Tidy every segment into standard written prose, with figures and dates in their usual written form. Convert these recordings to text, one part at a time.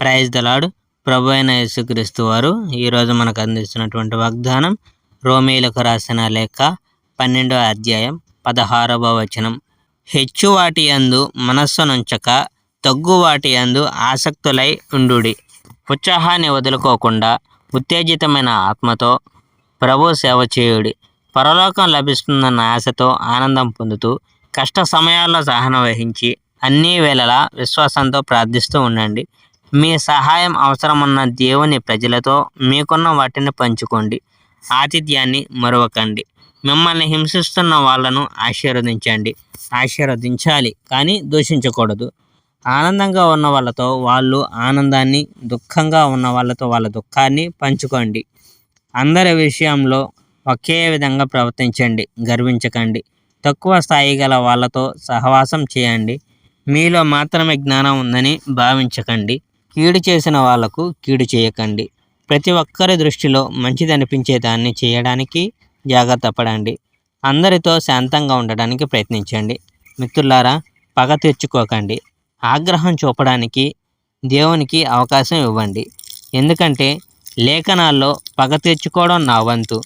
Praise the lord. ప్రభు అయిన యేసుక్రీస్తు వారు ఈరోజు మనకు అందిస్తున్నటువంటి వాగ్దానం రోమీయులకు రాసిన లేఖ 12వ అధ్యాయం 16వ వచనం. హెచ్చు వాటి యందు మనస్సునుంచక తగ్గు వాటి యందు ఆసక్తులై ఉండుడి. ఉత్సాహాన్ని వదులుకోకుండా ఉత్తేజితమైన ఆత్మతో ప్రభు సేవ చేయుడి. పరలోకం లభిస్తుందన్న ఆశతో ఆనందం పొందుతూ కష్ట సమయాల్లో సహనం వహించి అన్ని వేళలా విశ్వాసంతో ప్రార్థిస్తూ ఉండండి. మీ సహాయం అవసరమున్న దేవుని ప్రజలతో మీకున్న వాటిని పంచుకోండి. ఆతిథ్యాన్ని మరవకండి. మిమ్మల్ని హింసిస్తున్న వాళ్ళను ఆశీర్వదించాలి కానీ దూషించకూడదు. ఆనందంగా ఉన్న వాళ్ళతో వాళ్ళు ఆనందాన్ని, దుఃఖంగా ఉన్న వాళ్ళతో వాళ్ళ దుఃఖాన్ని పంచుకోండి. అందరి విషయంలో ఒకే విధంగా ప్రవర్తించండి. గర్వించకండి. తక్కువ స్థాయి గల వాళ్ళతో సహవాసం చేయండి. మీలో మాత్రమే జ్ఞానం ఉందని భావించకండి. కీడు చేసిన వాళ్లకు కీడు చేయకండి. ప్రతి ఒక్కరి దృష్టిలో మంచిదనిపించే దాన్ని చేయడానికి జాగ్రత్త పడండి. అందరితో శాంతంగా ఉండడానికి ప్రయత్నించండి. మిత్రులారా, పగ తీర్చుకోకండి. ఆగ్రహం చూపడానికి దేవునికి అవకాశం ఇవ్వండి. ఎందుకంటే లేఖనాల్లో పగ తీర్చుకోవడం నా వంతు,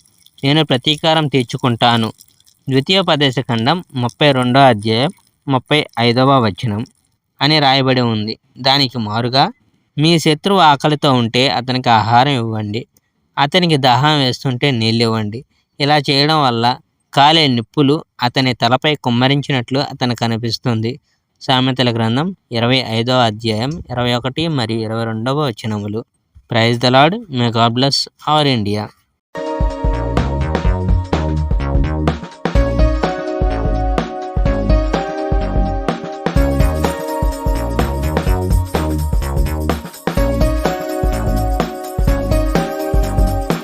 నేను ప్రతీకారం తీర్చుకుంటాను. ద్వితీయోపదేశకాండం 32వ అధ్యాయం 35వ వచనం అని రాయబడి ఉంది. దానికి మారుగా మీ శత్రువు ఆకలితో ఉంటే అతనికి ఆహారం ఇవ్వండి. అతనికి దాహం వేస్తుంటే నీళ్ళు ఇవ్వండి. ఇలా చేయడం వల్ల కాలే నిప్పులు అతని తలపై కుమ్మరించినట్లు అతనికి అనిపిస్తుంది. సామెతల గ్రంథం 25వ అధ్యాయం 21 మరియు 22వ వచనములు. Praise the Lord. May God bless our India.